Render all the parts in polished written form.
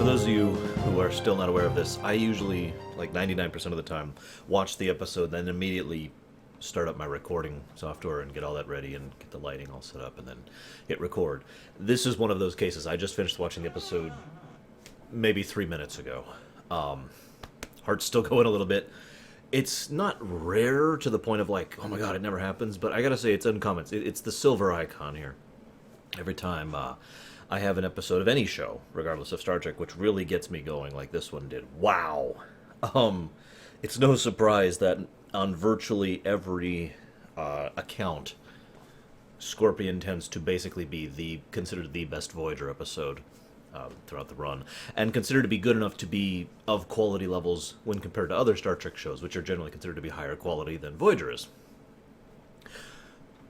For those of you who are still not aware of this, I usually, like 99% of the time, watch the episode, then immediately start up my recording software and get all that ready and get the lighting all set up and then hit record. This is one of those cases. I just finished watching the episode maybe 3 minutes ago. Heart's still going a little bit. It's not rare to the point of like, oh my god, it never happens, but I gotta say it's uncommon. It's the silver icon here. Every time I have an episode of any show, regardless of Star Trek, which really gets me going like this one did. Wow! It's no surprise that on virtually every account, Scorpion tends to basically be considered the best Voyager episode throughout the run, and considered to be good enough to be of quality levels when compared to other Star Trek shows, which are generally considered to be higher quality than Voyager is.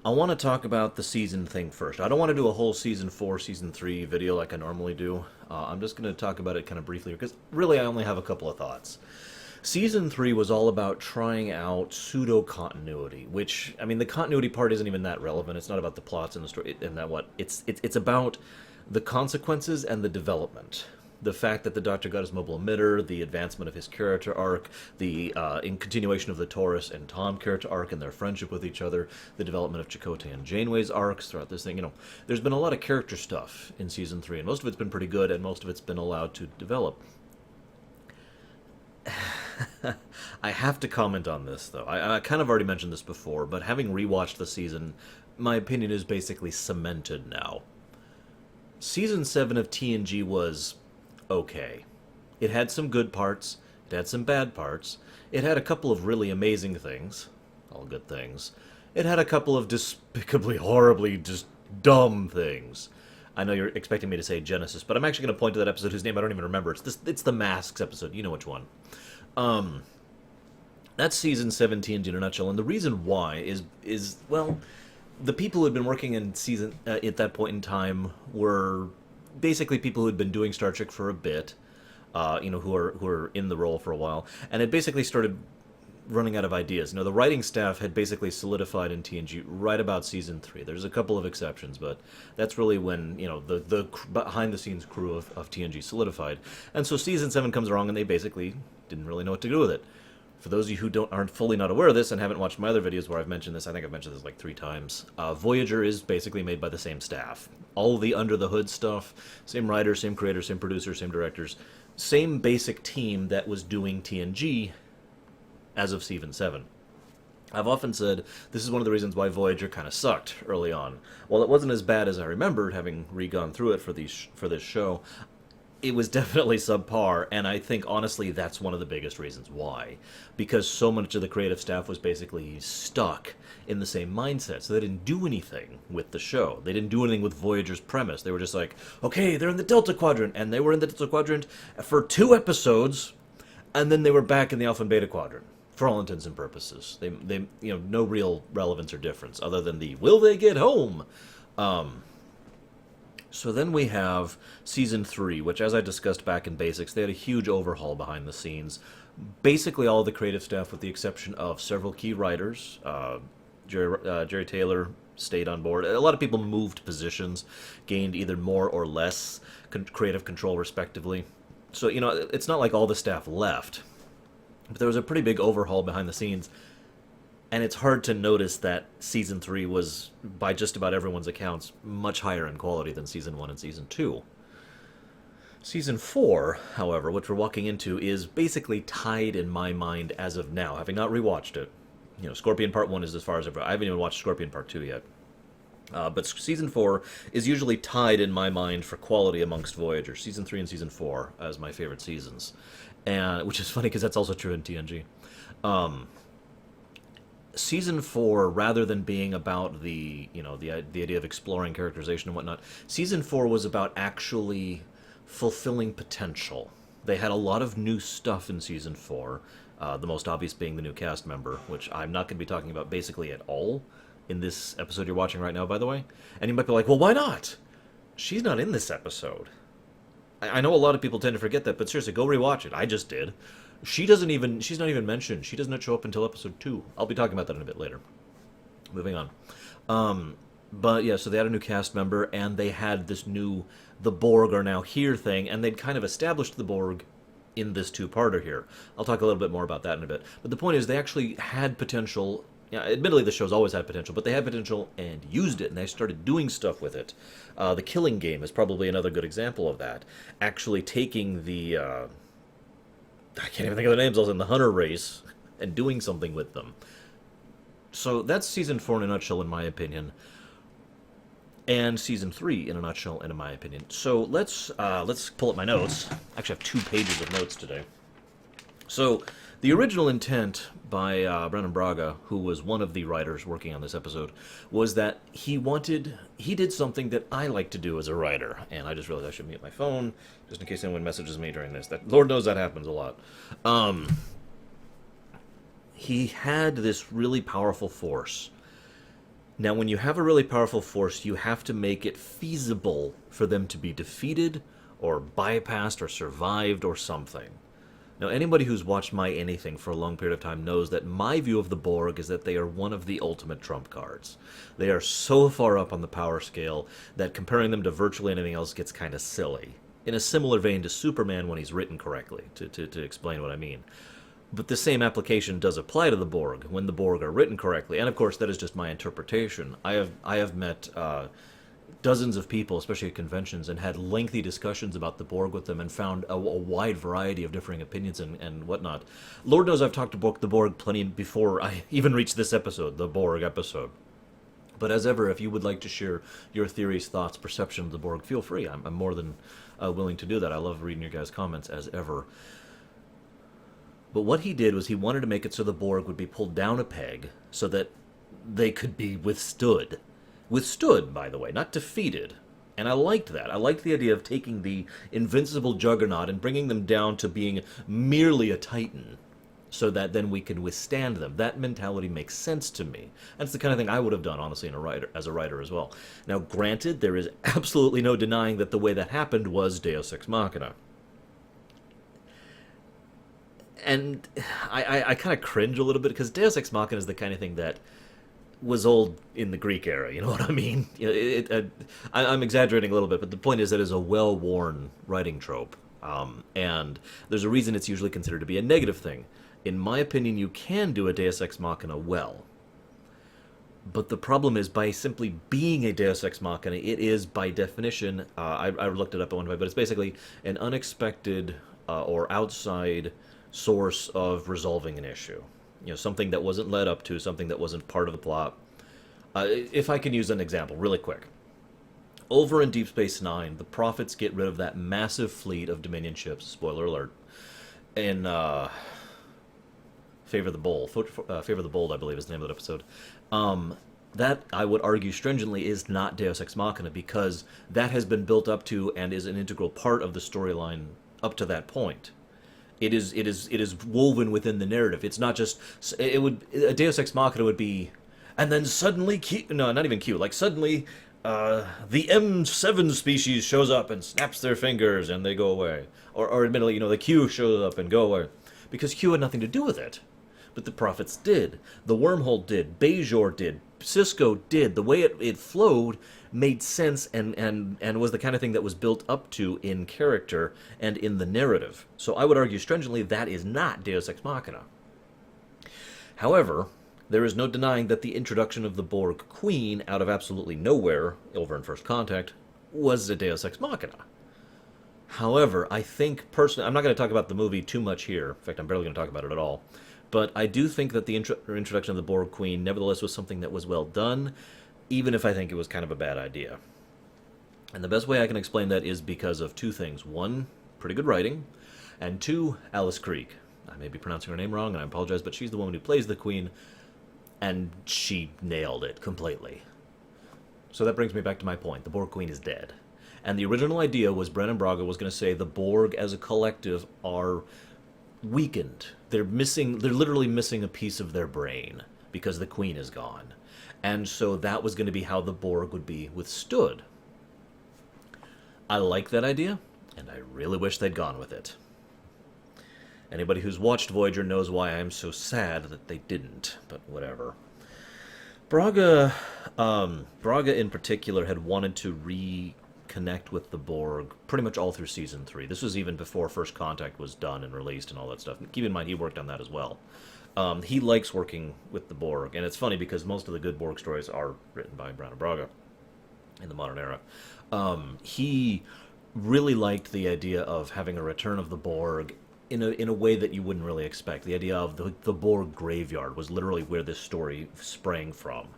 I want to talk about the season thing first. I don't want to do a whole Season 4, Season 3 video like I normally do. I'm just going to talk about it kind of briefly, because really I only have a couple of thoughts. Season 3 was all about trying out pseudo-continuity, which, I mean, the continuity part isn't even that relevant. It's not about the plots and the story, and that what. It's about the consequences and the development. The fact that the Doctor got his mobile emitter, the advancement of his character arc, the in continuation of the Taurus and Tom character arc and their friendship with each other, the development of Chakotay and Janeway's arcs throughout this thing. You know, there's been a lot of character stuff in Season 3, and most of it's been pretty good, and most of it's been allowed to develop. I have to comment on this, though. I kind of already mentioned this before, but having rewatched the season, my opinion is basically cemented now. Season 7 of TNG was okay. It had some good parts, it had some bad parts, it had a couple of really amazing things, all good things, it had a couple of despicably, horribly, just dumb things. I know you're expecting me to say Genesis, but I'm actually going to point to that episode whose name I don't even remember. It's the Masks episode, you know which one. That's Season 17 in a nutshell, and the reason why is well, the people who had been working in season at that point in time were basically people who had been doing Star Trek for a bit, who are in the role for a while, and had basically started running out of ideas. You know, the writing staff had basically solidified in TNG right about Season 3. There's a couple of exceptions, but that's really when, you know, the behind-the-scenes crew of TNG solidified. And so Season 7 comes along, and they basically didn't really know what to do with it. For those of you who aren't fully not aware of this and haven't watched my other videos where I've mentioned this, I think I've mentioned this like 3 times, Voyager is basically made by the same staff. All the under-the-hood stuff, same writers, same creators, same producers, same directors, same basic team that was doing TNG as of Season 7. I've often said this is one of the reasons why Voyager kind of sucked early on. While it wasn't as bad as I remembered, having re-gone through it for this show, it was definitely subpar, and I think, honestly, that's one of the biggest reasons why. Because so much of the creative staff was basically stuck in the same mindset, so they didn't do anything with the show. They didn't do anything with Voyager's premise. They were just like, okay, they're in the Delta Quadrant, and they were in the Delta Quadrant for 2 episodes, and then they were back in the Alpha and Beta Quadrant, for all intents and purposes. They no real relevance or difference, other than the, will they get home? So then we have Season 3, which, as I discussed back in Basics, they had a huge overhaul behind the scenes. Basically all the creative staff, with the exception of several key writers. Jerry Taylor stayed on board. A lot of people moved positions, gained either more or less creative control, respectively. So, you know, it's not like all the staff left. But there was a pretty big overhaul behind the scenes. And it's hard to notice that Season 3 was, by just about everyone's accounts, much higher in quality than Season 1 and Season 2. Season 4, however, which we're walking into, is basically tied in my mind as of now, having not rewatched it. You know, Scorpion Part 1 is as far as I haven't even watched Scorpion Part 2 yet. But Season 4 is usually tied in my mind for quality amongst Voyager. Season 3 and Season 4 as my favorite seasons. And which is funny because that's also true in TNG. Season 4, rather than being about the idea of exploring characterization and whatnot, Season 4 was about actually fulfilling potential. They had a lot of new stuff in Season 4, the most obvious being the new cast member, which I'm not going to be talking about basically at all in this episode you're watching right now, by the way. And you might be like, well, why not? She's not in this episode. I know a lot of people tend to forget that, but seriously, go rewatch it. I just did. She's not even mentioned. She doesn't show up until episode 2. I'll be talking about that in a bit later. Moving on. But yeah, so they had a new cast member, and they had this new "the Borg are now here" thing, and they'd kind of established the Borg in this two-parter here. I'll talk a little bit more about that in a bit. But the point is, they actually had potential. Yeah, admittedly, the show's always had potential, but they had potential and used it, and they started doing stuff with it. The Killing Game is probably another good example of that. Actually taking the I can't even think of the names. I was in the Hunter race and doing something with them. So that's season 4 in a nutshell, in my opinion, and season 3 in a nutshell, and in my opinion. So let's pull up my notes. I actually have 2 pages of notes today. So the original intent by Brennan Braga, who was one of the writers working on this episode, was that he did something that I like to do as a writer, and I just realized I should mute my phone just in case anyone messages me during this. That Lord knows that happens a lot. He had this really powerful force. Now, when you have a really powerful force, you have to make it feasible for them to be defeated, or bypassed, or survived, or something. Now, anybody who's watched my anything for a long period of time knows that my view of the Borg is that they are one of the ultimate trump cards. They are so far up on the power scale that comparing them to virtually anything else gets kind of silly. In a similar vein to Superman when he's written correctly, to explain what I mean. But the same application does apply to the Borg when the Borg are written correctly. And of course, that is just my interpretation. I have met dozens of people, especially at conventions, and had lengthy discussions about the Borg with them, and found a wide variety of differing opinions and whatnot. Lord knows I've talked to the Borg plenty before I even reached this episode, the Borg episode. But as ever, if you would like to share your theories, thoughts, perception of the Borg, feel free. I'm more than willing to do that. I love reading your guys' comments, as ever. But what he did was he wanted to make it so the Borg would be pulled down a peg so that they could be withstood. Withstood, by the way, not defeated. And I liked that. I liked the idea of taking the invincible juggernaut and bringing them down to being merely a titan so that then we can withstand them. That mentality makes sense to me. That's the kind of thing I would have done, honestly, as a writer as well. Now, granted, there is absolutely no denying that the way that happened was Deus Ex Machina. And I kind of cringe a little bit, because Deus Ex Machina is the kind of thing that was old in the Greek era, you know what I mean? I'm exaggerating a little bit, but the point is that it's a well-worn writing trope. And there's a reason it's usually considered to be a negative thing. In my opinion, you can do a Deus Ex Machina well. But the problem is, by simply being a Deus Ex Machina, it is, by definition, I looked it up at one point, but it's basically an unexpected or outside source of resolving an issue. You know, something that wasn't led up to, something that wasn't part of the plot. If I can use an example really quick. Over in Deep Space Nine, the Prophets get rid of that massive fleet of Dominion ships, spoiler alert, in Favor of the Bold. Favor of the Bold, I believe, is the name of that episode. That, I would argue stringently, is not Deus Ex Machina, because that has been built up to and is an integral part of the storyline up to that point. It is woven within the narrative. It's not just, a Deus Ex Machina would be, and then suddenly suddenly the M7 species shows up and snaps their fingers and they go away. Or admittedly, the Q shows up and go away. Because Q had nothing to do with it. But the Prophets did. The Wormhole did. Bajor did. Cisco did. The way it flowed made sense and was the kind of thing that was built up to in character and in the narrative. So I would argue stringently that is not Deus Ex Machina. However, there is no denying that the introduction of the Borg Queen out of absolutely nowhere, over in First Contact, was a Deus Ex Machina. However, I think personally, I'm not going to talk about the movie too much here. In fact, I'm barely going to talk about it at all. But I do think that the introduction of the Borg Queen nevertheless was something that was well done, even if I think it was kind of a bad idea. And the best way I can explain that is because of 2 things. 1, pretty good writing, and 2, Alice Creek. I may be pronouncing her name wrong, and I apologize, but she's the woman who plays the Queen, and she nailed it completely. So that brings me back to my point. The Borg Queen is dead. And the original idea was Brennan Braga was going to say the Borg as a collective are weakened. They're literally missing a piece of their brain because the Queen is gone. And so that was going to be how the Borg would be withstood. I like that idea, and I really wish they'd gone with it. Anybody who's watched Voyager knows why I'm so sad that they didn't, but whatever. Braga in particular had wanted to reconnect with the Borg pretty much all through season 3. This was even before First Contact was done and released and all that stuff. Keep in mind, he worked on that as well. He likes working with the Borg, and it's funny because most of the good Borg stories are written by Brown and Braga in the modern era. He really liked the idea of having a return of the Borg in a way that you wouldn't really expect. The idea of the Borg graveyard was literally where this story sprang from.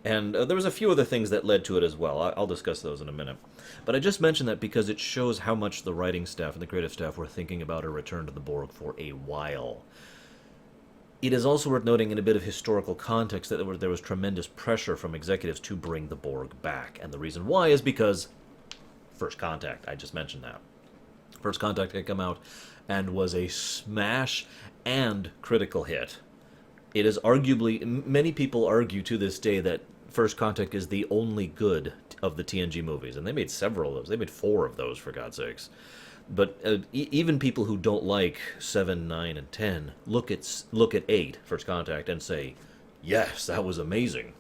And there was a few other things that led to it as well. I'll discuss those in a minute. But I just mentioned that because it shows how much the writing staff and the creative staff were thinking about a return to the Borg for a while. It is also worth noting in a bit of historical context that there was tremendous pressure from executives to bring the Borg back. And the reason why is because First Contact, I just mentioned that. First Contact had come out and was a smash and critical hit. It is arguably, many people argue to this day that First Contact is the only good of the TNG movies, and they made several of those. They made 4 of those, for God's sakes. But even people who don't like 7, 9, and 10 look at 8, First Contact, and say, yes, that was amazing.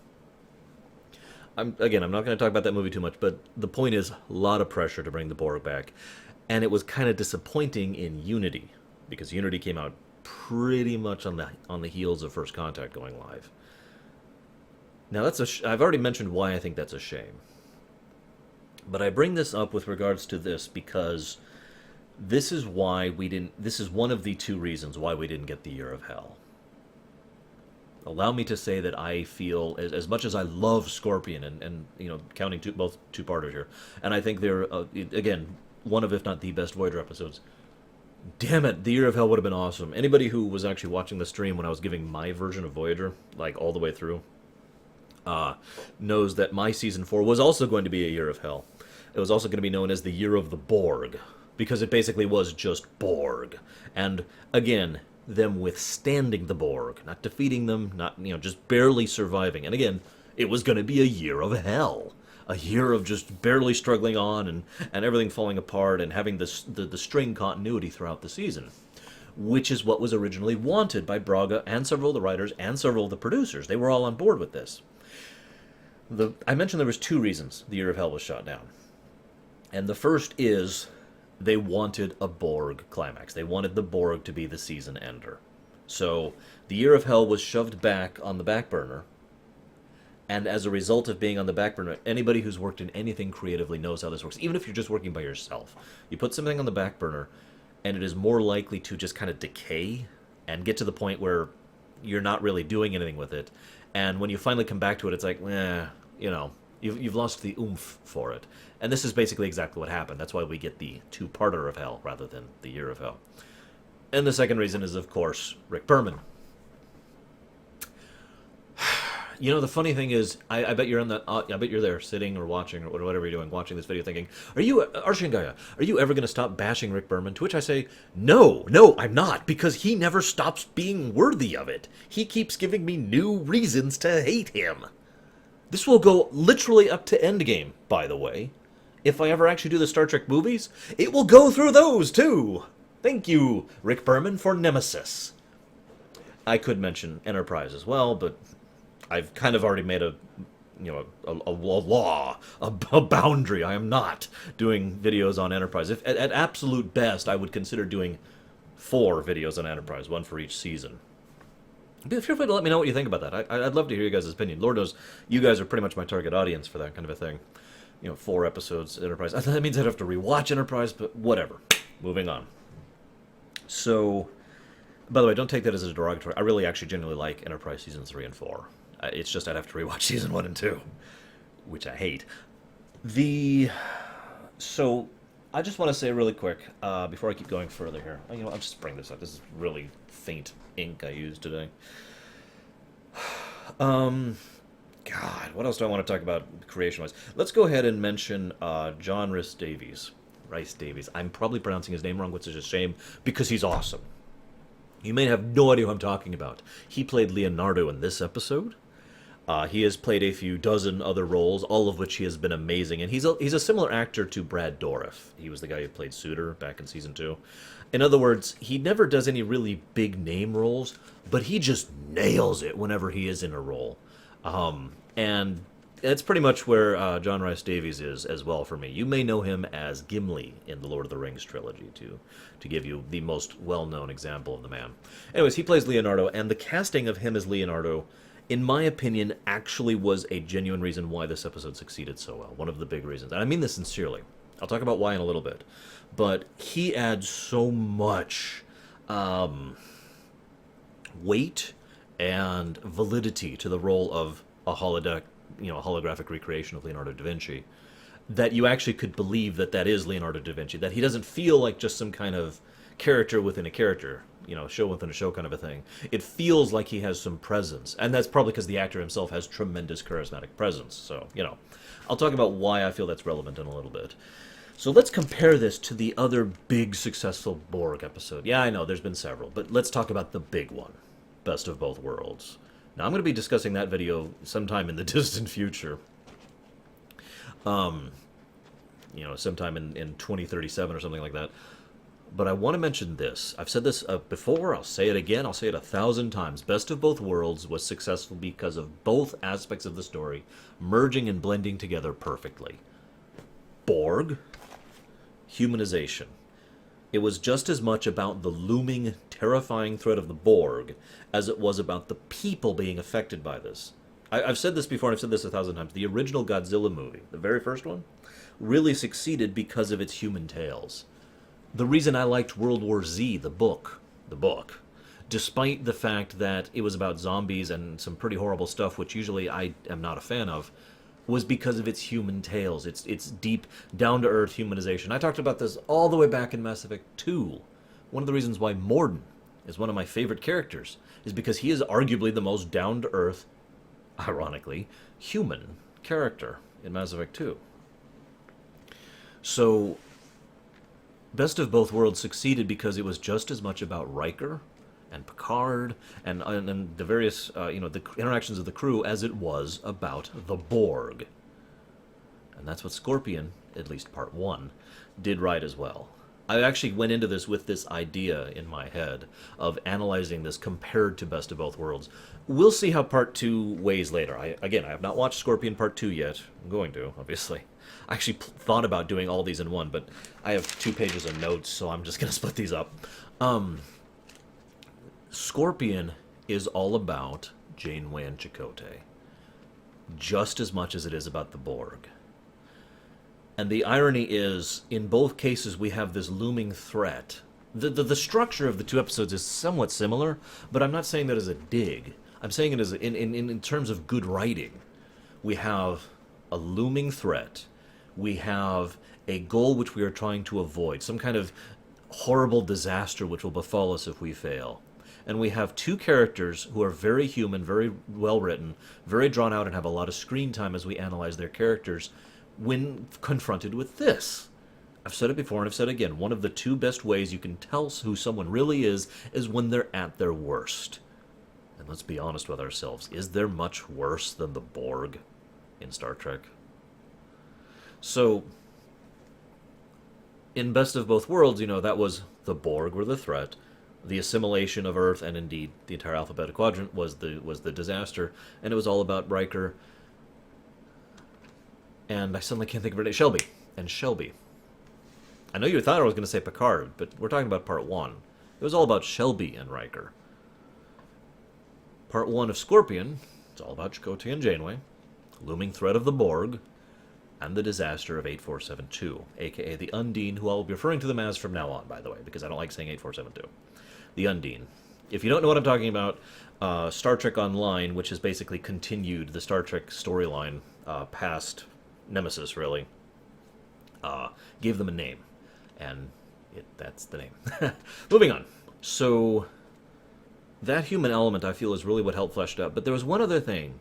I'm not going to talk about that movie too much, but the point is, a lot of pressure to bring the Borg back. And it was kind of disappointing in Unity, because Unity came out pretty much on the heels of First Contact going live. Now, I've already mentioned why I think that's a shame. But I bring this up with regards to this because this is one of the 2 reasons why we didn't get the Year of Hell. Allow me to say that I feel, as much as I love Scorpion, and counting both two-parters here, and I think they're, again, one of, if not the best Voyager episodes. Damn it, the Year of Hell would have been awesome. Anybody who was actually watching the stream when I was giving my version of Voyager, like all the way through, knows that my Season 4 was also going to be a Year of Hell. It was also going to be known as the Year of the Borg, because it basically was just Borg. And, again, them withstanding the Borg, not defeating them, not, just barely surviving. And again, it was going to be a Year of Hell. A year of just barely struggling on and everything falling apart and having the string continuity throughout the season, which is what was originally wanted by Braga and several of the writers and several of the producers. They were all on board with this. I mentioned there was 2 reasons the Year of Hell was shot down. And the first is they wanted a Borg climax. They wanted the Borg to be the season ender. So the Year of Hell was shoved back on the back burner. And as a result of being on the back burner, anybody who's worked in anything creatively knows how this works. Even if you're just working by yourself, you put something on the back burner, and it is more likely to just kind of decay and get to the point where you're not really doing anything with it. And when you finally come back to it, it's like, you've lost the oomph for it. And this is basically exactly what happened. That's why we get the 2-parter of Hell rather than the Year of Hell. And the second reason is, of course, Rick Berman. The funny thing is, I bet you're I bet you're there sitting or watching or whatever you're doing, watching this video, thinking, "Are you Arshingaya? Are you ever going to stop bashing Rick Berman?" To which I say, "No, I'm not, because he never stops being worthy of it. He keeps giving me new reasons to hate him." This will go literally up to Endgame, by the way. If I ever actually do the Star Trek movies, it will go through those too. Thank you, Rick Berman, for Nemesis. I could mention Enterprise as well, but I've kind of already made a law, a boundary. I am not doing videos on Enterprise. If at absolute best, I would consider doing 4 videos on Enterprise, 1 for each season. Feel free to let me know what you think about that. I'd love to hear you guys' opinion. Lord knows, you guys are pretty much my target audience for that kind of a thing. 4 episodes Enterprise. That means I'd have to rewatch Enterprise, but whatever. Moving on. So, by the way, don't take that as a derogatory. I really actually genuinely like Enterprise Seasons 3 and 4. It's just I'd have to rewatch Season 1 and 2, which I hate. So, I just want to say really quick, before I keep going further here. I'll just bring this up. This is really faint ink I used today. God, what else do I want to talk about creation-wise? Let's go ahead and mention John Rhys Davies. Rhys Davies. I'm probably pronouncing his name wrong, which is a shame, because he's awesome. You may have no idea who I'm talking about. He played Leonardo in this episode. He has played a few dozen other roles, all of which he has been amazing. And he's a similar actor to Brad Dourif. He was the guy who played Suitor back in Season 2. In other words, he never does any really big name roles, but he just nails it whenever he is in a role. And that's pretty much where John Rhys Davies is as well for me. You may know him as Gimli in the Lord of the Rings trilogy, to give you the most well-known example of the man. Anyways, he plays Leonardo, and the casting of him as Leonardo, in my opinion, actually was a genuine reason why this episode succeeded so well. One of the big reasons. And I mean this sincerely. I'll talk about why in a little bit. But he adds so much weight and validity to the role of a holographic recreation of Leonardo da Vinci, that you actually could believe that that is Leonardo da Vinci, that he doesn't feel like just some kind of character within a character, show within a show kind of a thing. It feels like he has some presence, and that's probably because the actor himself has tremendous charismatic presence. So, I'll talk about why I feel that's relevant in a little bit. So let's compare this to the other big successful Borg episode. Yeah, I know, there's been several, but let's talk about the big one, Best of Both Worlds. Now, I'm going to be discussing that video sometime in the distant future. Sometime in 2037 or something like that. But I want to mention this. I've said this before, I'll say it again, I'll say it 1,000 times. Best of Both Worlds was successful because of both aspects of the story merging and blending together perfectly. Borg, humanization. It was just as much about the looming, terrifying threat of the Borg as it was about the people being affected by this. I've said this before, and I've said this 1,000 times. The original Godzilla movie, the very first one, really succeeded because of its human tales. The reason I liked World War Z, the book, despite the fact that it was about zombies and some pretty horrible stuff, which usually I am not a fan of, was because of its human tales, its deep, down-to-earth humanization. I talked about this all the way back in Mass Effect 2. One of the reasons why Morden is one of my favorite characters is because he is arguably the most down-to-earth, ironically, human character in Mass Effect 2. So, Best of Both Worlds succeeded because it was just as much about Riker and Picard and the various, the interactions of the crew as it was about the Borg. And that's what Scorpion, at least part 1, did right as well. I actually went into this with this idea in my head of analyzing this compared to Best of Both Worlds. We'll see how part 2 weighs later. I have not watched Scorpion part 2 yet. I'm going to, obviously. I actually thought about doing all these in one, but I have 2 pages of notes, so I'm just going to split these up. Scorpion is all about Janeway and Chakotay, just as much as it is about the Borg. And the irony is, in both cases, we have this looming threat. The structure of the 2 episodes is somewhat similar, but I'm not saying that as a dig. I'm saying it as in terms of good writing. We have a looming threat. We have a goal which we are trying to avoid, some kind of horrible disaster which will befall us if we fail. And we have 2 characters who are very human, very well written, very drawn out, and have a lot of screen time as we analyze their characters when confronted with this. I've said it before and I've said it again. One of the 2 best ways you can tell who someone really is when they're at their worst. And let's be honest with ourselves. Is there much worse than the Borg in Star Trek? So, in Best of Both Worlds, that was the Borg were the threat. The assimilation of Earth, and indeed the entire alphabetic quadrant, was the disaster, and it was all about Riker. And I suddenly can't think of her name. Shelby. I know you thought I was going to say Picard, but we're talking about part 1. It was all about Shelby and Riker. Part 1 of Scorpion, it's all about Chakotay and Janeway, looming threat of the Borg, and the disaster of 8472, aka the Undine, who I'll be referring to them as from now on, by the way, because I don't like saying 8472. The Undine. If you don't know what I'm talking about, Star Trek Online, which has basically continued the Star Trek storyline past Nemesis, really, gave them a name, and that's the name. Moving on. So, that human element, I feel, is really what helped flesh it out. But there was one other thing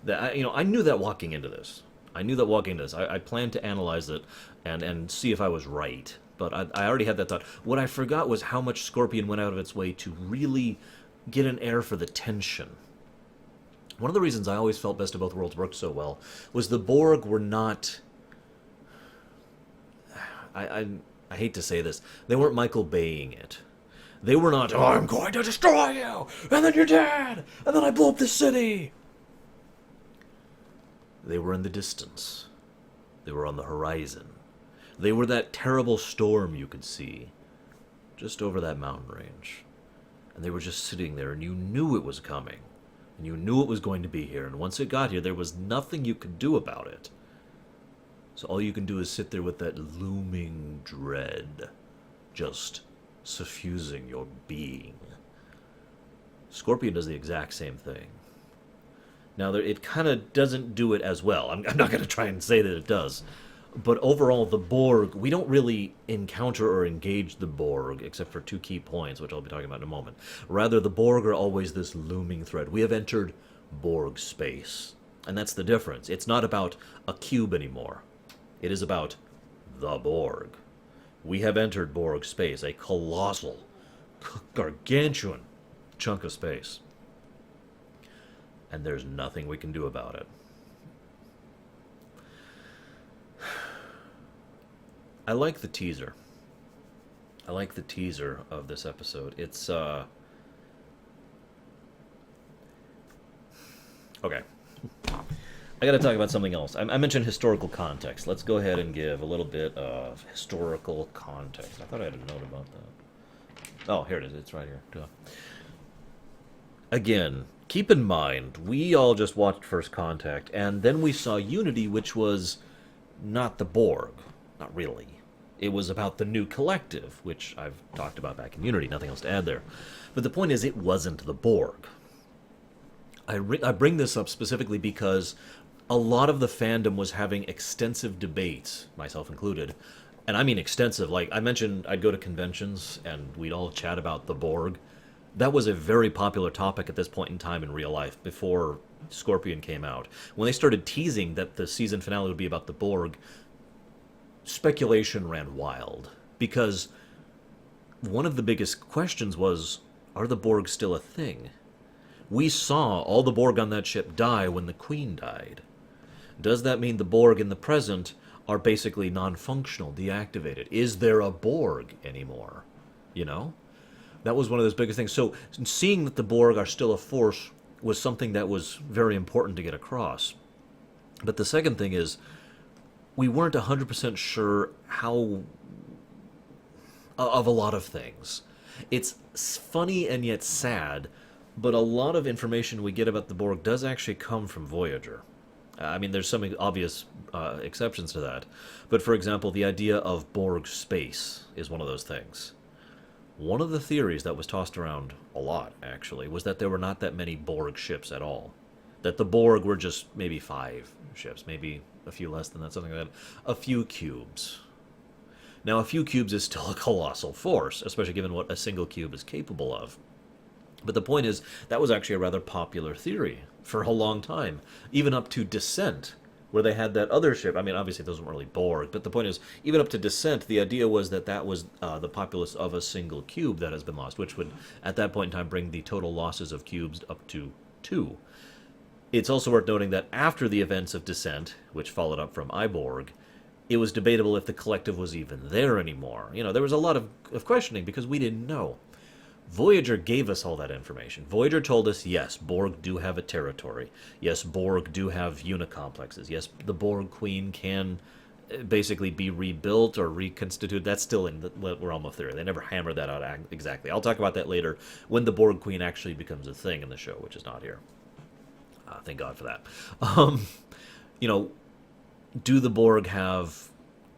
that, I knew that walking into this. I planned to analyze it and see if I was right. But I already had that thought. What I forgot was how much Scorpion went out of its way to really get an air for the tension. One of the reasons I always felt Best of Both Worlds worked so well was the Borg were not... I hate to say this. They weren't Michael Baying it. They were not, I'm going to destroy you, and then you're dead, and then I blow up the city. They were in the distance. They were on the horizon. They were that terrible storm you could see just over that mountain range. And they were just sitting there, and you knew it was coming. And you knew it was going to be here. And once it got here, there was nothing you could do about it. So all you can do is sit there with that looming dread, just suffusing your being. Scorpion does the exact same thing. Now, it kind of doesn't do it as well. I'm not going to try and say that it does. But overall, the Borg, we don't really encounter or engage the Borg, except for 2 key points, which I'll be talking about in a moment. Rather, the Borg are always this looming threat. We have entered Borg space. And that's the difference. It's not about a cube anymore. It is about the Borg. We have entered Borg space, a colossal, gargantuan chunk of space. And there's nothing we can do about it. I like the teaser. I like the teaser of this episode. It's, okay. I gotta talk about something else. I mentioned historical context. Let's go ahead and give a little bit of historical context. I thought I had a note about that. Oh, here it is. It's right here. Duh. Again, keep in mind, we all just watched First Contact, and then we saw Unity, which was not the Borg. Not really. It was about the new collective, which I've talked about back in Unity. Nothing else to add there. But the point is, it wasn't the Borg. I bring this up specifically because a lot of the fandom was having extensive debates, myself included. And I mean extensive. Like I mentioned, I'd go to conventions and we'd all chat about the Borg. That was a very popular topic at this point in time in real life, before Scorpion came out. When they started teasing that the season finale would be about the Borg, speculation ran wild. Because one of the biggest questions was, are the Borg still a thing? We saw all the Borg on that ship die when the Queen died. Does that mean the Borg in the present are basically non-functional, deactivated? Is there a Borg anymore? You know? That was one of those biggest things. So seeing that the Borg are still a force was something that was very important to get across. But the second thing is, we weren't 100% sure how of a lot of things. It's funny and yet sad, but a lot of information we get about the Borg does actually come from Voyager. I mean, there's some obvious exceptions to that. But for example, the idea of Borg space is one of those things. One of the theories that was tossed around a lot, actually, was that there were not that many Borg ships at all. That the Borg were just maybe 5 ships, maybe a few less than that, something like that. A few cubes. Now, a few cubes is still a colossal force, especially given what a single cube is capable of. But the point is, that was actually a rather popular theory for a long time, even up to Descent, where they had that other ship. I mean, obviously those weren't really Borg, but the point is, even up to Descent, the idea was that that was the populace of a single cube that has been lost, which would, at that point in time, bring the total losses of cubes up to 2. It's also worth noting that after the events of Descent, which followed up from Iborg, it was debatable if the collective was even there anymore. You know, there was a lot of questioning because we didn't know. Voyager gave us all that information. Voyager told us, yes, Borg do have a territory. Yes, Borg do have unicomplexes. Yes, the Borg Queen can basically be rebuilt or reconstituted. That's still in the realm of theory. They never hammered that out exactly. I'll talk about that later when the Borg Queen actually becomes a thing in the show, which is not here. Thank God for that. You know, do the Borg have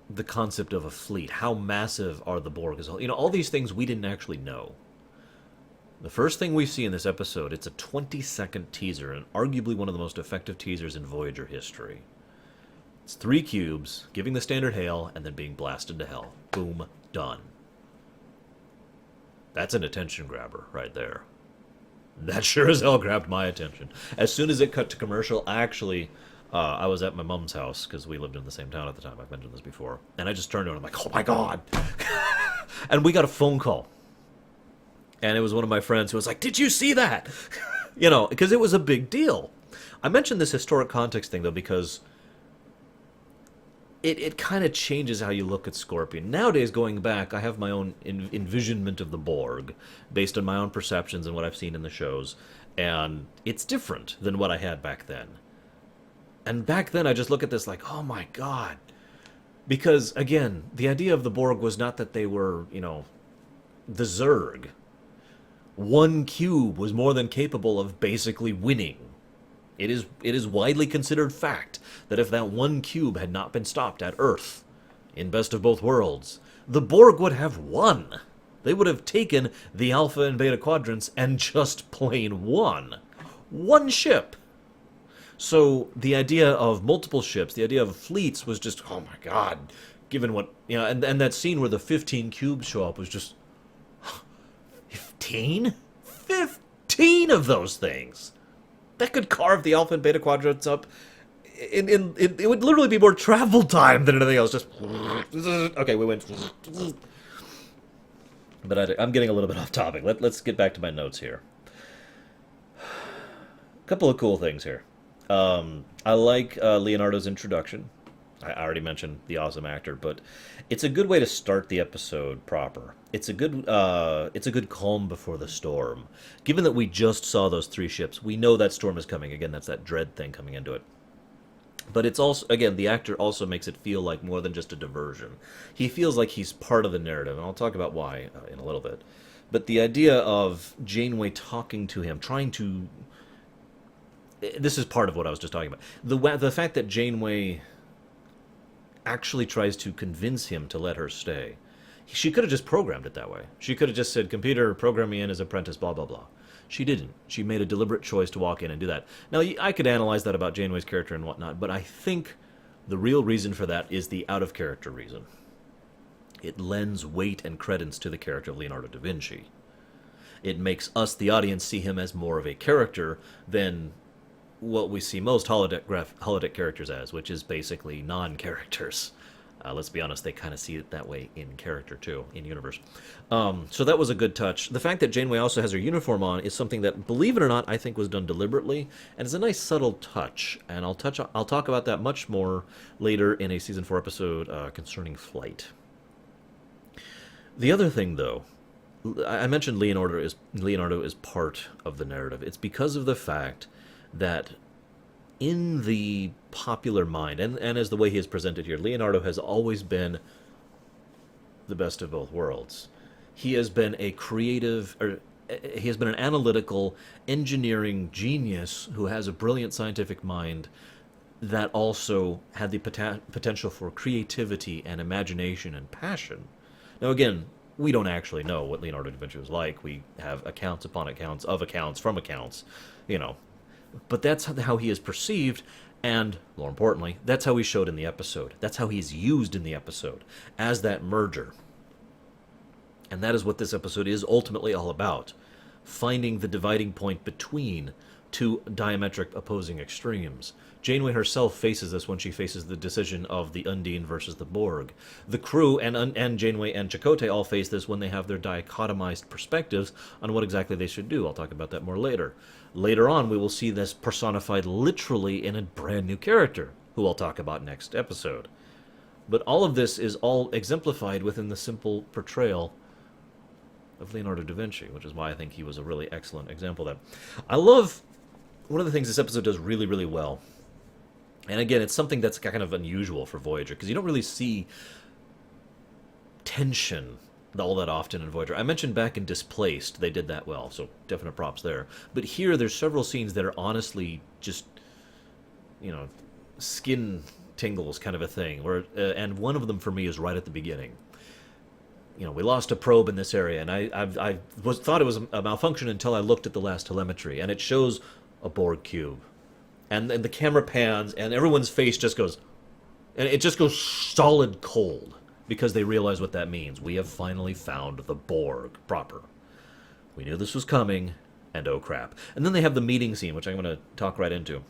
the concept of a fleet? How massive are the Borg as a whole? You know, all these things we didn't actually know. The first thing we see in this episode, it's a 20-second teaser, and arguably one of the most effective teasers in Voyager history. It's 3 cubes, giving the standard hail, and then being blasted to hell. Boom, done. That's an attention grabber right there. That sure as hell grabbed my attention. As soon as it cut to commercial, I was at my mom's house, because we lived in the same town at the time, I've mentioned this before, and I just turned to her and I'm like, oh my God! And we got a phone call. And it was one of my friends who was like, did you see that? You know, because it was a big deal. I mentioned this historic context thing, though, because it kind of changes how you look at Scorpion. Nowadays, going back, I have my own envisionment of the Borg, based on my own perceptions and what I've seen in the shows, and it's different than what I had back then. And back then, I just look at this like, oh my god. Because, again, the idea of the Borg was not that they were, the Zerg. One cube was more than capable of basically winning. It is widely considered fact that if that one cube had not been stopped at Earth, in Best of Both Worlds, the Borg would have won. They would have taken the Alpha and Beta quadrants and just plain won. One ship. So the idea of multiple ships, the idea of fleets was just, oh my god, given what, and that scene where the 15 cubes show up was just, 15? 15 of those things! That could carve the Alpha and Beta quadrants up. It would literally be more travel time than anything else. Just, okay, we went. But I'm getting a little bit off topic. Let's get back to my notes here. A couple of cool things here. I like Leonardo's introduction. I already mentioned the awesome actor, but it's a good way to start the episode proper. It's a good calm before the storm. Given that we just saw those 3 ships, we know that storm is coming. Again, that's that dread thing coming into it. But it's also, again, the actor also makes it feel like more than just a diversion. He feels like he's part of the narrative, and I'll talk about why in a little bit. But the idea of Janeway talking to him, trying to... This is part of what I was just talking about. The fact that Janeway actually tries to convince him to let her stay. She could have just programmed it that way. She could have just said, computer, program me in as apprentice, blah, blah, blah. She didn't. She made a deliberate choice to walk in and do that. Now, I could analyze that about Janeway's character and whatnot, but I think the real reason for that is the out-of-character reason. It lends weight and credence to the character of Leonardo da Vinci. It makes us, the audience, see him as more of a character than what we see most holodeck characters as, which is basically non-characters. Let's be honest, they kind of see it that way in character, too, in universe. So that was a good touch. The fact that Janeway also has her uniform on is something that, believe it or not, I think was done deliberately, and it's a nice subtle touch, and I'll talk about that much more later in a Season 4 episode concerning flight. The other thing, though, I mentioned Leonardo is part of the narrative. It's because of the fact that in the popular mind, and as the way he is presented here, Leonardo has always been the best of both worlds. He has been a creative, or he has been an analytical, engineering genius who has a brilliant scientific mind that also had the potential for creativity and imagination and passion. Now again, we don't actually know what Leonardo da Vinci was like. We have accounts upon accounts of accounts from accounts, But that's how he is perceived, and, more importantly, that's how he showed in the episode. That's how he's used in the episode, as that merger. And that is what this episode is ultimately all about. Finding the dividing point between two diametric opposing extremes. Janeway herself faces this when she faces the decision of the Undine versus the Borg. The crew and Janeway and Chakotay all face this when they have their dichotomized perspectives on what exactly they should do. I'll talk about that more later. Later on, we will see this personified literally in a brand new character, who I'll talk about next episode. But all of this is all exemplified within the simple portrayal of Leonardo da Vinci, which is why I think he was a really excellent example of that. I love... One of the things this episode does really, really well, and again, it's something that's kind of unusual for Voyager, because you don't really see tension all that often in Voyager. I mentioned back in Displaced, they did that well, so definite props there. But here, there's several scenes that are honestly just, skin tingles kind of a thing. And one of them for me is right at the beginning. We lost a probe in this area, and I thought it was a malfunction until I looked at the last telemetry, and it shows a Borg cube. And the camera pans, and everyone's face just goes... And it just goes solid cold, because they realize what that means. We have finally found the Borg proper. We knew this was coming, and oh crap. And then they have the meeting scene, which I'm going to talk right into.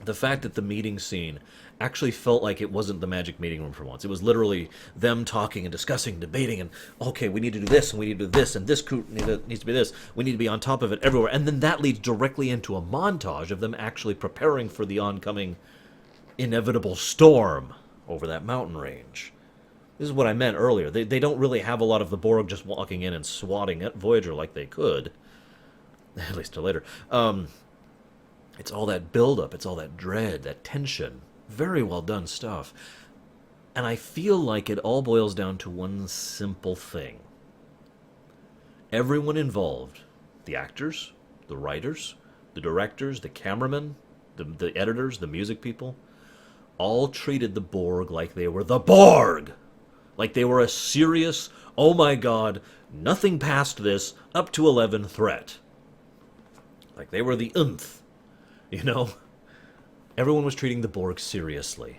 The fact that the meeting scene actually felt like it wasn't the magic meeting room for once. It was literally them talking and discussing, debating, and, okay, we need to do this, and we need to do this, and this crew needs to be this. We need to be on top of it everywhere. And then that leads directly into a montage of them actually preparing for the oncoming inevitable storm over that mountain range. This is what I meant earlier. They don't really have a lot of the Borg just walking in and swatting at Voyager like they could. At least till later. It's all that buildup, it's all that dread, that tension. Very well done stuff. And I feel like it all boils down to one simple thing. Everyone involved, the actors, the writers, the directors, the cameramen, the editors, the music people, all treated the Borg like they were the Borg! Like they were a serious, oh my god, nothing past this, up to 11 threat. Like they were the nth, you know? Everyone was treating the Borg seriously.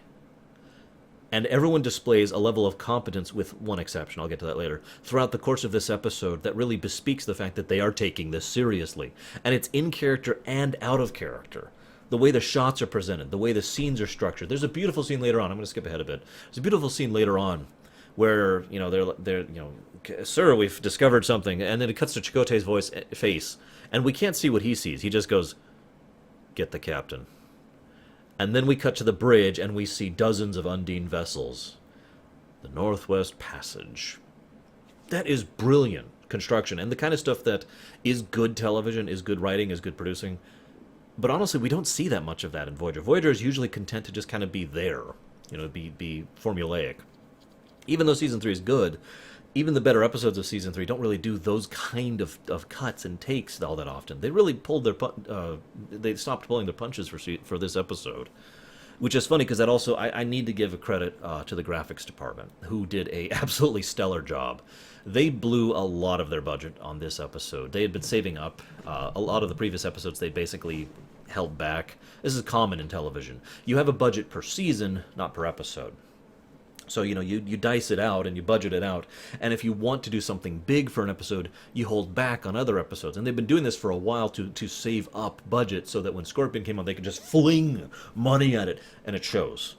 And everyone displays a level of competence, with one exception, I'll get to that later, throughout the course of this episode that really bespeaks the fact that they are taking this seriously. And it's in character and out of character. The way the shots are presented, the way the scenes are structured. There's a beautiful scene later on, I'm going to skip ahead a bit. There's a beautiful scene later on where, you know, they're you know, sir, we've discovered something, and then it cuts to Chakotay's face, and we can't see what he sees. He just goes, "Get the captain." And then we cut to the bridge, and we see dozens of Undine vessels. The Northwest Passage. That is brilliant construction, and the kind of stuff that is good television, is good writing, is good producing. But honestly, we don't see that much of that in Voyager. Voyager is usually content to just kind of be there, you know, be formulaic. Even though Season 3 is good, even the better episodes of Season 3 don't really do those kind of cuts and takes all that often. They really pulled their they stopped pulling their punches for this episode. Which is funny, because that also, I need to give a credit to the graphics department, who did a absolutely stellar job. They blew a lot of their budget on this episode. They had been saving up. A lot of the previous episodes they basically held back. This is common in television. You have a budget per season, not per episode. So, you know, you dice it out and you budget it out. And if you want to do something big for an episode, you hold back on other episodes. And they've been doing this for a while to save up budget so that when Scorpion came on, they could just fling money at it. And it shows.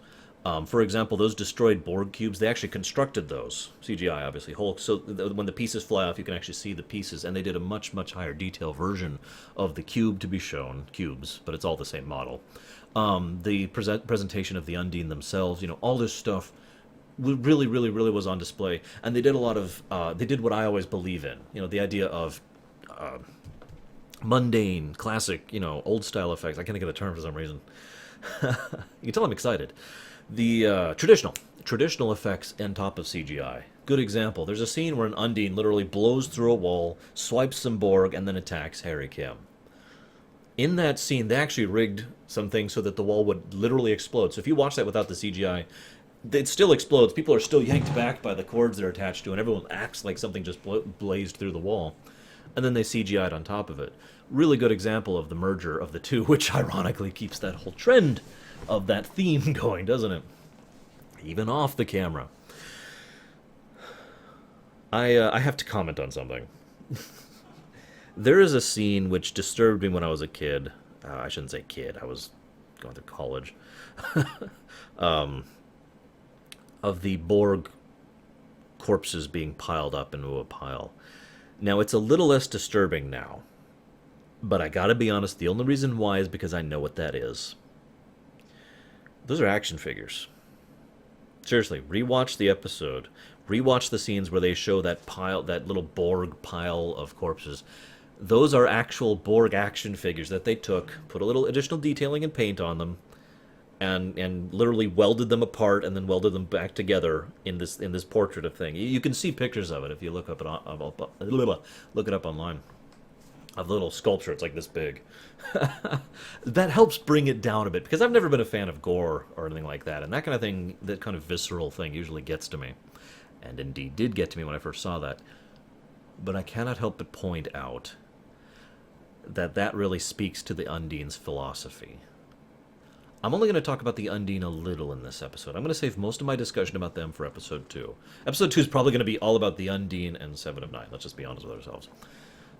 For example, those destroyed Borg cubes, they actually constructed those. CGI, obviously. So when the pieces fly off, you can actually see the pieces. And they did a much, much higher detail version of the cube to be shown. Cubes, but it's all the same model. The presentation of the Undine themselves, you know, all this stuff really was on display, and they did a lot of they did what I always believe in, you know, the idea of mundane, classic, you know, old style effects. I can't think of the term for some reason. You can tell I'm excited. The traditional effects on top of CGI. Good example. There's a scene where an Undine literally blows through a wall, swipes some Borg, and then attacks Harry Kim. In that scene, they actually rigged some things so that the wall would literally explode. So if you watch that without the CGI, it still explodes. People are still yanked back by the cords they're attached to, and everyone acts like something just blazed through the wall. And then they CGI'd on top of it. Really good example of the merger of the two, which ironically keeps that whole trend of that theme going, doesn't it? Even off the camera. I have to comment on something. There is a scene which disturbed me when I was a kid. I shouldn't say kid. I was going through college. Of the Borg corpses being piled up into a pile. Now, it's a little less disturbing now. But I gotta be honest, the only reason why is because I know what that is. Those are action figures. Seriously, rewatch the episode. Rewatch the scenes where they show that pile, that little Borg pile of corpses. Those are actual Borg action figures that they took, put a little additional detailing and paint on them, and literally welded them apart and then welded them back together in this portrait of thing. You can see pictures of it if you look up look it up online. Of little sculpture, it's like this big. That helps bring it down a bit, because I've never been a fan of gore or anything like that, and that kind of thing, that kind of visceral thing usually gets to me. And indeed did get to me when I first saw that. But I cannot help but point out that that really speaks to the Undine's philosophy. I'm only going to talk about the Undine a little in this episode. I'm going to save most of my discussion about them for Episode 2. Episode 2 is probably going to be all about the Undine and 7 of 9. Let's just be honest with ourselves.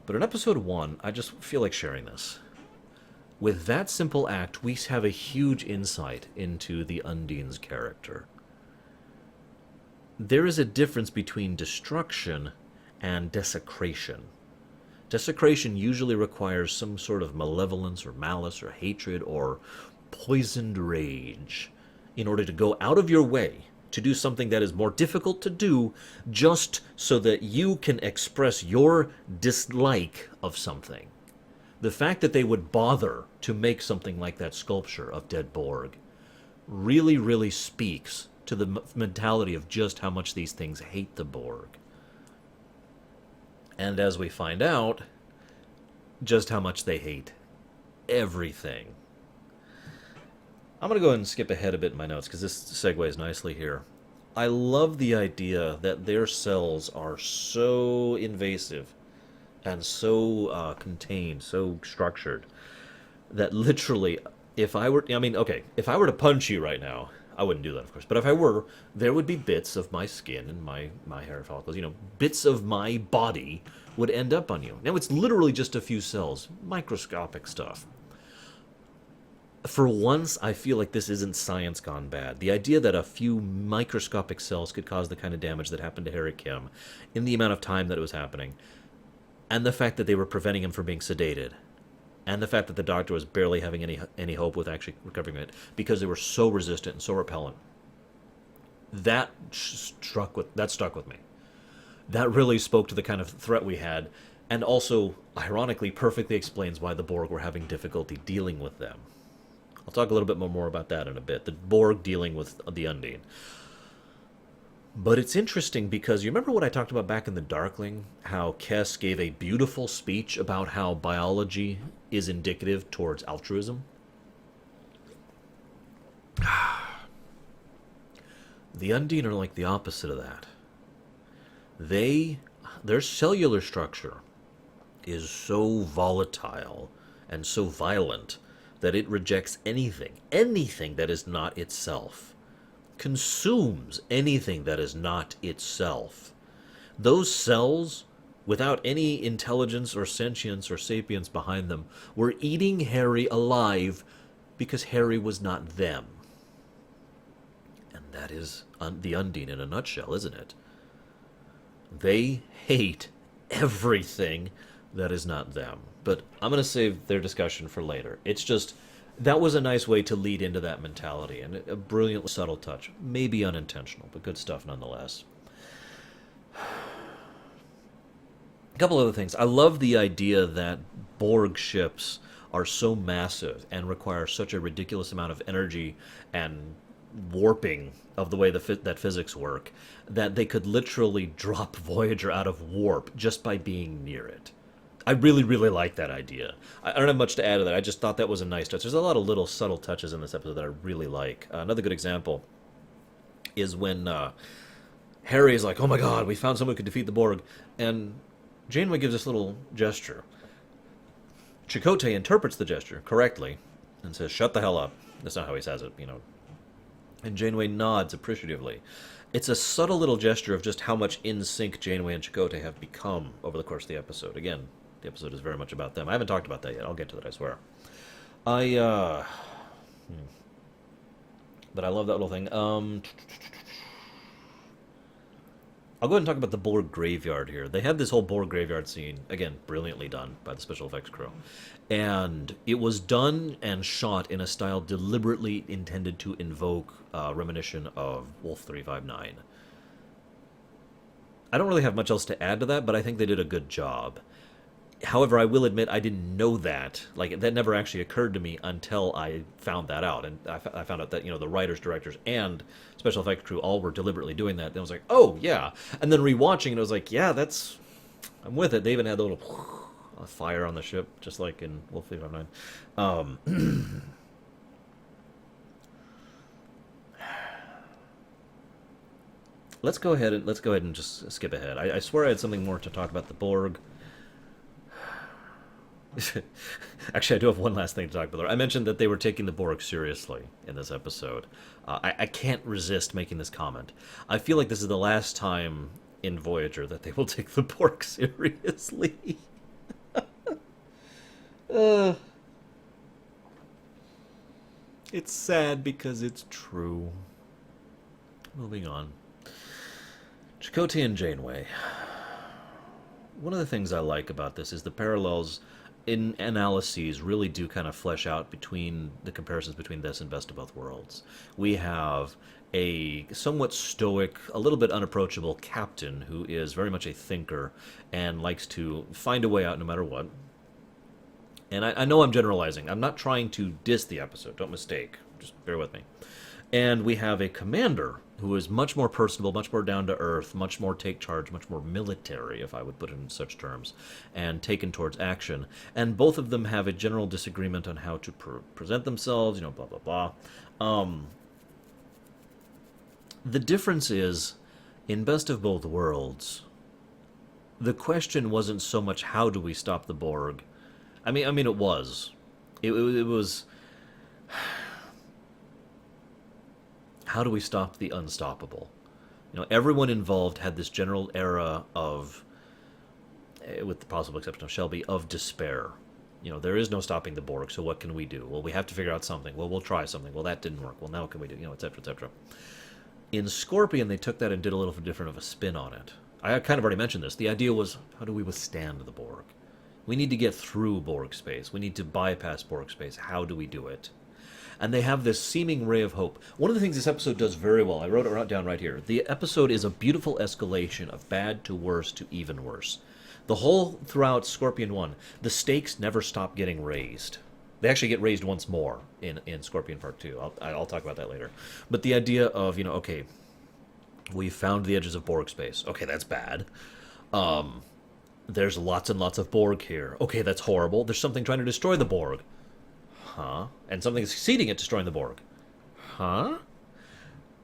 But in Episode 1, I just feel like sharing this. With that simple act, we have a huge insight into the Undine's character. There is a difference between destruction and desecration. Desecration usually requires some sort of malevolence or malice or hatred or poisoned rage in order to go out of your way to do something that is more difficult to do just so that you can express your dislike of something. The fact that they would bother to make something like that sculpture of dead Borg really, really speaks to the mentality of just how much these things hate the Borg. And as we find out, just how much they hate everything. I'm going to go ahead and skip ahead a bit in my notes because this segues nicely here. I love the idea that their cells are so invasive and so contained, so structured, that literally, if I were to punch you right now, I wouldn't do that, of course, but if I were, there would be bits of my skin and my hair follicles, bits of my body would end up on you. Now, it's literally just a few cells, microscopic stuff. For once, I feel like this isn't science gone bad. The idea that a few microscopic cells could cause the kind of damage that happened to Harry Kim in the amount of time that it was happening, and the fact that they were preventing him from being sedated, and the fact that the doctor was barely having any hope with actually recovering it because they were so resistant and so repellent, that stuck with me. That really spoke to the kind of threat we had, and also, ironically, perfectly explains why the Borg were having difficulty dealing with them. I'll talk a little bit more about that in a bit. The Borg dealing with the Undine. But it's interesting because you remember what I talked about back in The Darkling? How Kes gave a beautiful speech about how biology is indicative towards altruism? The Undine are like the opposite of that. Their cellular structure is so volatile and so violent that it rejects anything that is not itself, consumes anything that is not itself. Those cells, without any intelligence or sentience or sapience behind them, were eating Harry alive because Harry was not them. And that is the Undine in a nutshell, isn't it? They hate everything that is not them. But I'm going to save their discussion for later. It's just, that was a nice way to lead into that mentality, and a brilliant, subtle touch. Maybe unintentional, but good stuff nonetheless. A couple other things. I love the idea that Borg ships are so massive and require such a ridiculous amount of energy and warping of the way that physics work, that they could literally drop Voyager out of warp just by being near it. I really, really like that idea. I don't have much to add to that. I just thought that was a nice touch. There's a lot of little subtle touches in this episode that I really like. Another good example is when Harry is like, oh my god, we found someone who could defeat the Borg. And Janeway gives this little gesture. Chakotay interprets the gesture correctly and says, shut the hell up. That's not how he says it, And Janeway nods appreciatively. It's a subtle little gesture of just how much in sync Janeway and Chakotay have become over the course of the episode. Again, the episode is very much about them. I haven't talked about that yet. I'll get to that, I swear. But I love that little thing. I'll go ahead and talk about the Borg graveyard here. They had this whole Borg graveyard scene, again, brilliantly done by the special effects crew. And it was done and shot in a style deliberately intended to invoke reminiscence of Wolf 359. I don't really have much else to add to that, but I think they did a good job. However, I will admit I didn't know that. Like, that never actually occurred to me until I found that out. And I found out that, the writers, directors, and special effects crew all were deliberately doing that. And I was like, oh, yeah. And then rewatching it, I was like, yeah, I'm with it. They even had the little fire on the ship, just like in Wolf 359. Let's go ahead and just skip ahead. I swear I had something more to talk about the Borg. Actually, I do have one last thing to talk about. I mentioned that they were taking the Borg seriously in this episode. I can't resist making this comment. I feel like this is the last time in Voyager that they will take the Borg seriously. It's sad because it's true. Moving on. Chakotay and Janeway. One of the things I like about this is the parallels in analyses really do kind of flesh out between the comparisons between this and Best of Both Worlds. We have a somewhat stoic, a little bit unapproachable captain who is very much a thinker and likes to find a way out no matter what. And I know I'm generalizing. I'm not trying to diss the episode. Don't mistake. Just bear with me. And we have a commander who is much more personable, much more down to earth, much more take charge, much more military, if I would put it in such terms, and taken towards action. And both of them have a general disagreement on how to present themselves, blah, blah, blah. The difference is, in Best of Both Worlds, the question wasn't so much how do we stop the Borg. I mean, it was. It was... How do we stop the unstoppable? Everyone involved had this general era of, with the possible exception of Shelby, of despair. There is no stopping the Borg, so what can we do? Well, we have to figure out something. Well, we'll try something. Well, that didn't work. Well, now what can we do? Et cetera, et cetera. In Scorpion, they took that and did a little different of a spin on it. I kind of already mentioned this. The idea was, how do we withstand the Borg? We need to get through Borg space. We need to bypass Borg space. How do we do it? And they have this seeming ray of hope. One of the things this episode does very well, I wrote it down right here. The episode is a beautiful escalation of bad to worse to even worse. The whole throughout Scorpion 1, the stakes never stop getting raised. They actually get raised once more in Scorpion Part 2. I'll talk about that later. But the idea of, okay, we found the edges of Borg space. Okay, that's bad. There's lots and lots of Borg here. Okay, that's horrible. There's something trying to destroy the Borg. Huh? And something is succeeding at destroying the Borg. Huh?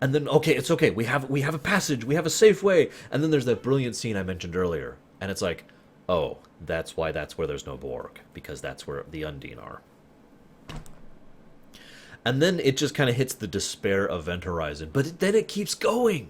And then, okay, it's okay. We have a passage. We have a safe way. And then there's that brilliant scene I mentioned earlier. And it's like, oh, that's where there's no Borg. Because that's where the Undine are. And then it just kind of hits the despair event horizon. But then it keeps going.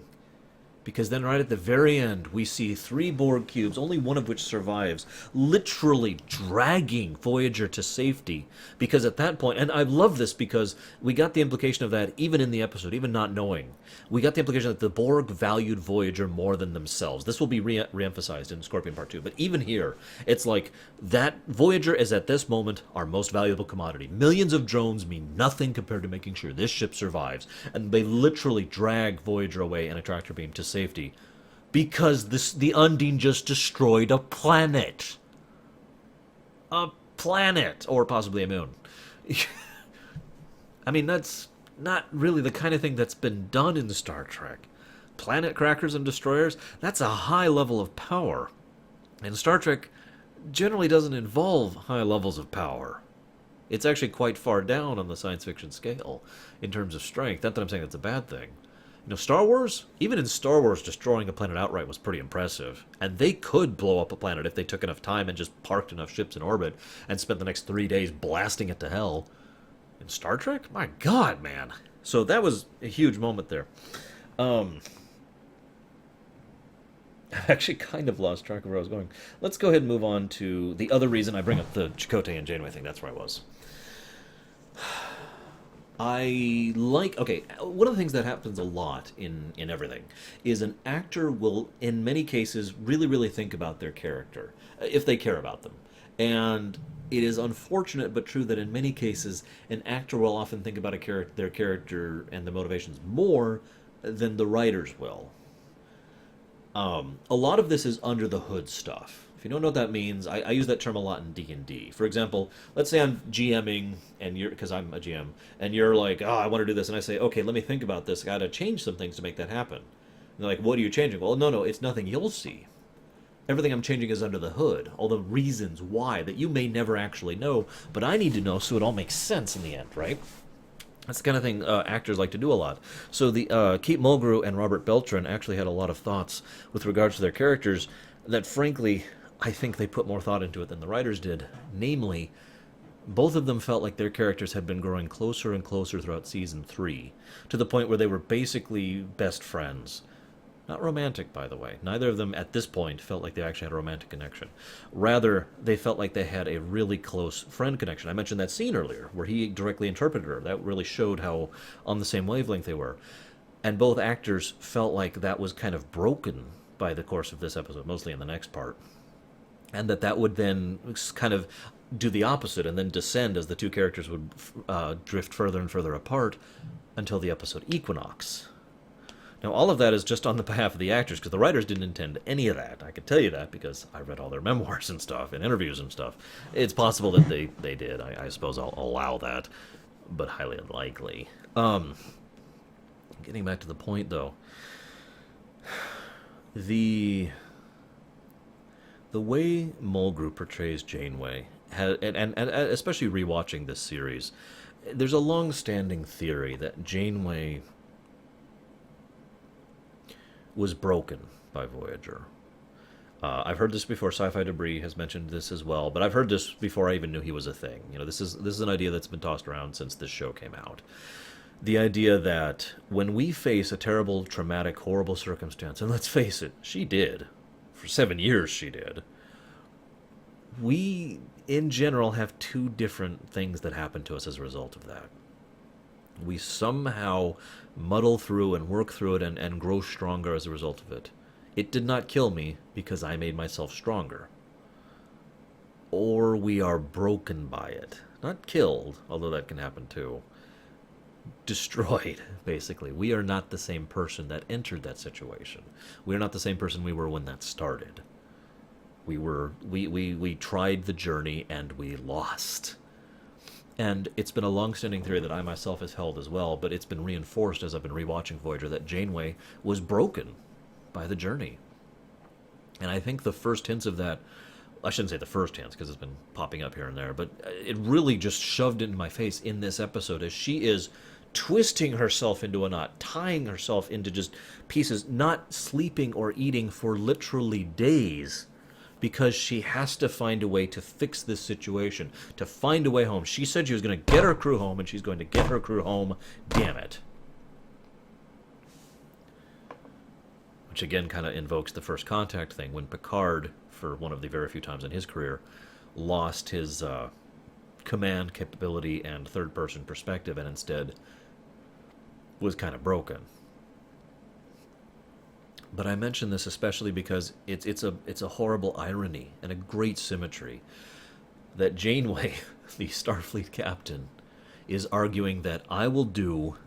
Because then right at the very end, we see 3 Borg cubes, only one of which survives, literally dragging Voyager to safety. Because at that point, and I love this because we got the implication of that even in the episode, even not knowing. We got the implication that the Borg valued Voyager more than themselves. This will be re-emphasized in Scorpion Part 2. But even here, it's like that Voyager is at this moment our most valuable commodity. Millions of drones mean nothing compared to making sure this ship survives. And they literally drag Voyager away in a tractor beam to safety because the Undine just destroyed a planet. A planet, or possibly a moon. I mean, that's not really the kind of thing that's been done in Star Trek. Planet crackers and destroyers, that's a high level of power. And Star Trek generally doesn't involve high levels of power. It's actually quite far down on the science fiction scale in terms of strength. Not that I'm saying that's a bad thing. Star Wars, even in Star Wars, destroying a planet outright was pretty impressive. And they could blow up a planet if they took enough time and just parked enough ships in orbit and spent the next 3 days blasting it to hell. In Star Trek? My God, man. So that was a huge moment there. I've actually kind of lost track of where I was going. Let's go ahead and move on to the other reason I bring up the Chakotay and Janeway thing. That's where I was. Okay, one of the things that happens a lot in everything is an actor will, in many cases, really, really think about their character, if they care about them. And it is unfortunate but true that in many cases, an actor will often think about their character and the motivations more than the writers will. A lot of this is under the hood stuff. If you don't know what that means, I use that term a lot in D&D. For example, let's say I'm GMing, and because I'm a GM, and you're like, oh, I want to do this, and I say, okay, let me think about this. I got to change some things to make that happen. And they're like, what are you changing? Well, no, it's nothing you'll see. Everything I'm changing is under the hood. All the reasons why that you may never actually know, but I need to know so it all makes sense in the end, right? That's the kind of thing actors like to do a lot. So the Kate Mulgrew and Robert Beltran actually had a lot of thoughts with regards to their characters that, frankly, I think they put more thought into it than the writers did. Namely, both of them felt like their characters had been growing closer and closer throughout Season 3, to the point where they were basically best friends. Not romantic, by the way. Neither of them, at this point, felt like they actually had a romantic connection. Rather, they felt like they had a really close friend connection. I mentioned that scene earlier, where he directly interpreted her. That really showed how on the same wavelength they were. And both actors felt like that was kind of broken by the course of this episode, mostly in the next part. And that would then kind of do the opposite and then descend as the two characters would drift further and further apart until the episode Equinox. Now, all of that is just on the behalf of the actors, because the writers didn't intend any of that. I can tell you that because I read all their memoirs and stuff, and interviews and stuff. It's possible that they did. I suppose I'll allow that, but highly unlikely. Getting back to the point, though, the way Mulgrew portrays Janeway, and especially rewatching this series, there's a long-standing theory that Janeway was broken by Voyager. I've heard this before. Sci-Fi Debris has mentioned this as well, but I've heard this before I even knew he was a thing. You know, this is an idea that's been tossed around since this show came out. The idea that when we face a terrible, traumatic, horrible circumstance, and let's face it, she did. For 7 years she did. We, in general, have two different things that happen to us as a result of that. We somehow muddle through and work through it and grow stronger as a result of it. It did not kill me because I made myself stronger. Or we are broken by it. Not killed, although that can happen too. Destroyed, basically. We are not the same person that entered that situation. We are not the same person we were when that started. We tried the journey and we lost. And it's been a long-standing theory that I myself has held as well, but it's been reinforced as I've been rewatching Voyager that Janeway was broken by the journey. And I think the first hints of that, I shouldn't say the first hints because it's been popping up here and there, but it really just shoved in my face in this episode as she is twisting herself into a knot, tying herself into just pieces, not sleeping or eating for literally days, because she has to find a way to fix this situation, to find a way home. She said she was going to get her crew home, and she's going to get her crew home. Damn it. Which again kind of invokes the first contact thing, when Picard, for one of the very few times in his career, lost his command capability and third-person perspective, and instead was kind of broken. But I mention this especially because it's a horrible irony and a great symmetry that Janeway, the Starfleet captain, is arguing that I will do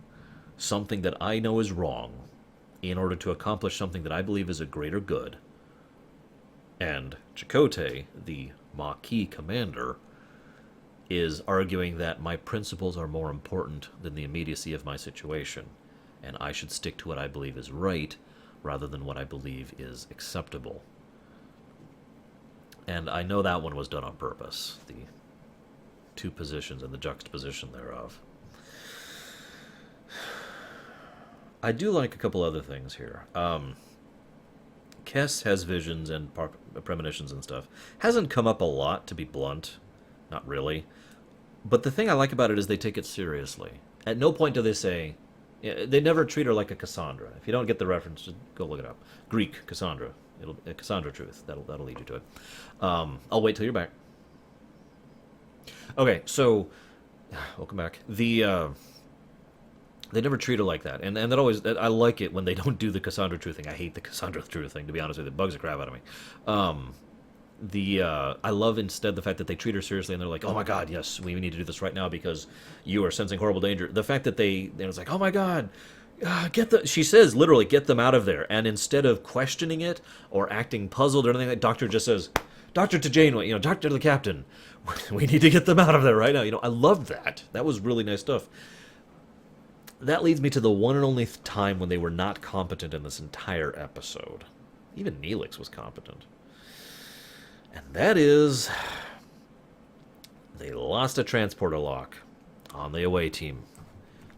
something that I know is wrong in order to accomplish something that I believe is a greater good. And Chakotay, the Maquis commander, is arguing that my principles are more important than the immediacy of my situation, and I should stick to what I believe is right rather than what I believe is acceptable. And I know that one was done on purpose, the two positions and the juxtaposition thereof. I do like a couple other things here. Kes has visions and premonitions and stuff. Hasn't come up a lot, to be blunt. Not really. But the thing I like about it is they take it seriously. At no point do they say... They never treat her like a Cassandra. If you don't get the reference, just go look it up. Greek Cassandra. Cassandra Truth. That'll lead you to it. I'll wait till you're back. Okay, so... Welcome back. They never treat her like that, and that always, I like it when they don't do the Cassandra Truth thing. I hate the Cassandra Truth thing, to be honest with you. It bugs the crap out of me. I love instead the fact that they treat her seriously, and they're like, oh my god, yes, we need to do this right now because you are sensing horrible danger. The fact that it's like, oh my god, she says literally, get them out of there, and instead of questioning it or acting puzzled or anything, the doctor just says, Doctor to Janeway, Doctor to the captain, we need to get them out of there right now. I love that. That was really nice stuff. That leads me to the one and only time when they were not competent in this entire episode. Even Neelix was competent. And that is... they lost a transporter lock on the away team.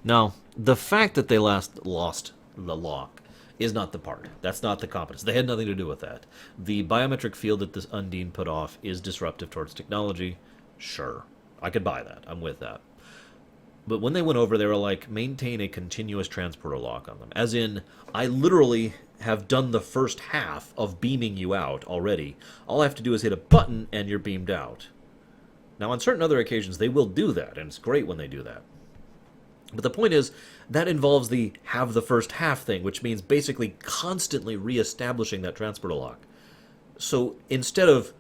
Now, the fact that they lost the lock is not the part. That's not the competence. They had nothing to do with that. The biometric field that this Undine put off is disruptive towards technology. Sure. I could buy that. I'm with that. But when they went over, they were like, maintain a continuous transporter lock on them. As in, I literally have done the first half of beaming you out already. All I have to do is hit a button and you're beamed out. Now, on certain other occasions, they will do that, and it's great when they do that. But the point is, that involves the have the first half thing, which means basically constantly reestablishing that transporter lock. So instead of,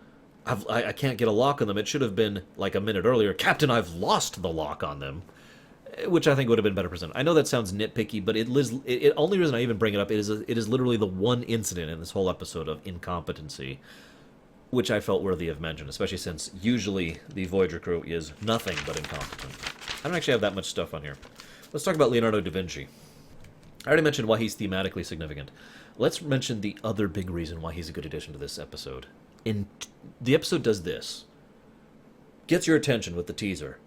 I can't get a lock on them, it should have been, like a minute earlier, Captain, I've lost the lock on them. which I think would have been better presented. I know that sounds nitpicky, but it only reason I even bring it up is it is literally the one incident in this whole episode of incompetency which I felt worthy of mention, especially since usually the Voyager crew is nothing but incompetent. I don't actually have that much stuff on here. Let's talk about Leonardo da Vinci. I already mentioned why he's thematically significant. Let's mention the other big reason why he's a good addition to this episode. The episode does this. Gets your attention with the teaser.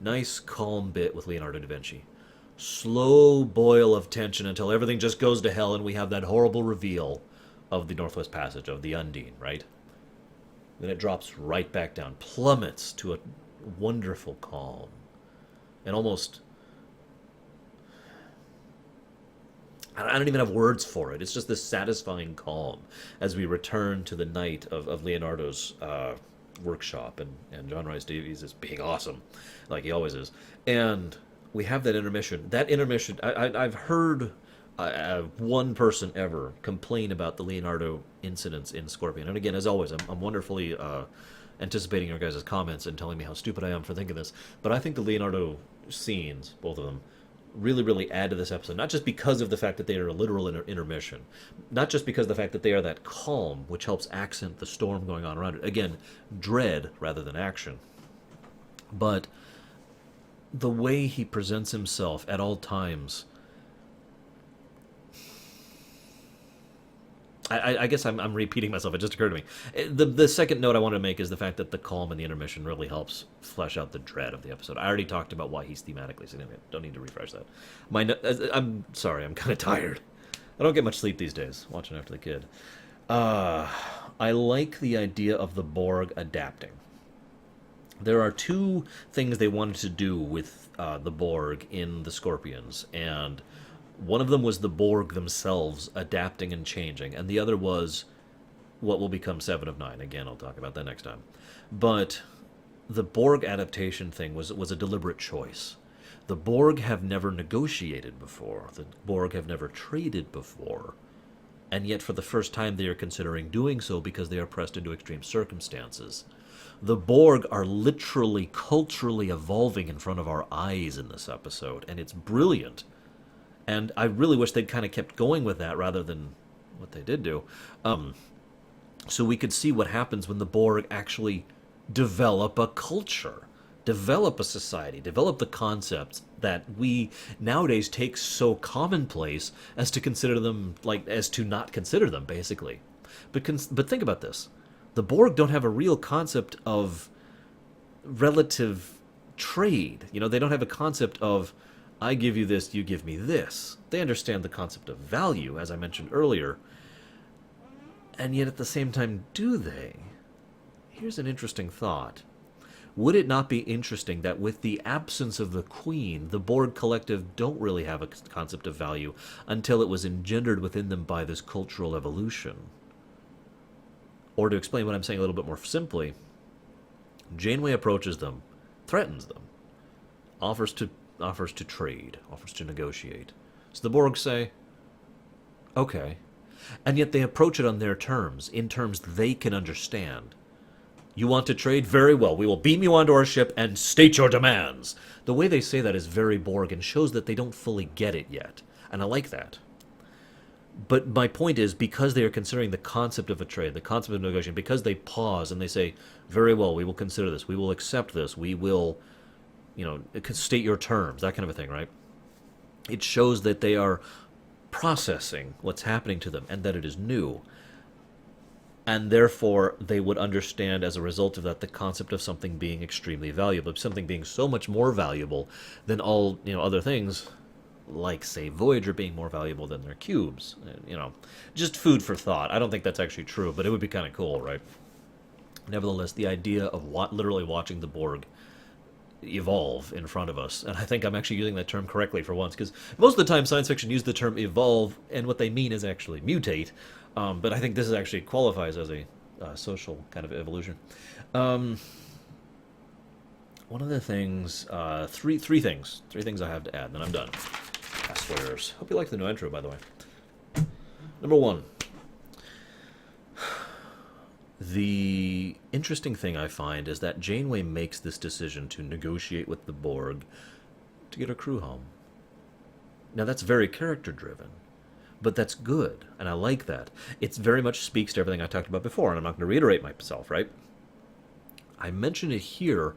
Nice, calm bit with Leonardo da Vinci. Slow boil of tension until everything just goes to hell and we have that horrible reveal of the Northwest Passage, of the Undine, right? Then it drops right back down, plummets to a wonderful calm. And almost... I don't even have words for it. It's just this satisfying calm as we return to the night of Leonardo's workshop, and John Rhys Davies is being awesome, like he always is. And we have that intermission. That intermission, I've heard one person ever complain about the Leonardo incidents in Scorpion. And again, as always, I'm wonderfully anticipating your guys' comments and telling me how stupid I am for thinking this. But I think the Leonardo scenes, both of them, really add to this episode, not just because of the fact that they are a literal intermission, not just because of the fact that they are that calm, which helps accent the storm going on around it. Again, dread rather than action. But the way he presents himself at all times... I guess I'm repeating myself. It just occurred to me. The second note I wanted to make is the fact that the calm and the intermission really helps flesh out the dread of the episode. I already talked about why he's thematically significant. Don't need to refresh that. I'm sorry, I'm kind of tired. I don't get much sleep these days, watching after the kid. I like the idea of the Borg adapting. There are two things they wanted to do with the Borg in the Scorpions, and... one of them was the Borg themselves adapting and changing, and the other was what will become 7 of 9. Again, I'll talk about that next time. But the Borg adaptation thing was a deliberate choice. The Borg have never negotiated before. The Borg have never traded before. And yet, for the first time, they are considering doing so because they are pressed into extreme circumstances. The Borg are literally, culturally evolving in front of our eyes in this episode, and it's brilliant. And I really wish they'd kind of kept going with that rather than what they did do. So we could see what happens when the Borg actually develop a culture, develop a society, develop the concepts that we nowadays take so commonplace as to consider them, like, as to not consider them, basically. But think about this. The Borg don't have a real concept of relative trade. You know, they don't have a concept of... I give you this, you give me this. They understand the concept of value, as I mentioned earlier. And yet at the same time, do they? Here's an interesting thought. Would it not be interesting that with the absence of the Queen, the Borg Collective don't really have a concept of value until it was engendered within them by this cultural evolution? Or to explain what I'm saying a little bit more simply, Janeway approaches them, threatens them, offers to trade, offers to negotiate. So the Borg say, okay. And yet they approach it on their terms, in terms they can understand. You want to trade? Very well. We will beam you onto our ship and state your demands. The way they say that is very Borg and shows that they don't fully get it yet. And I like that. But my point is, because they are considering the concept of a trade, the concept of negotiation, because they pause and they say, very well, we will consider this, we will accept this, we will... state your terms, that kind of a thing, right? It shows that they are processing what's happening to them and that it is new. And therefore, they would understand as a result of that the concept of something being extremely valuable, something being so much more valuable than all, other things, like, say, Voyager being more valuable than their cubes. Just food for thought. I don't think that's actually true, but it would be kind of cool, right? Nevertheless, the idea of literally watching the Borg evolve in front of us, and I think I'm actually using that term correctly for once, because most of the time science fiction uses the term evolve, and what they mean is actually mutate, but I think this actually qualifies as a social kind of evolution. One of the things, three things I have to add, and then I'm done. Passwares. Hope you like the new intro, by the way. Number one. The interesting thing I find is that Janeway makes this decision to negotiate with the Borg to get her crew home. Now that's very character-driven, but that's good, and I like that. It very much speaks to everything I talked about before, and I'm not going to reiterate myself, right? I mention it here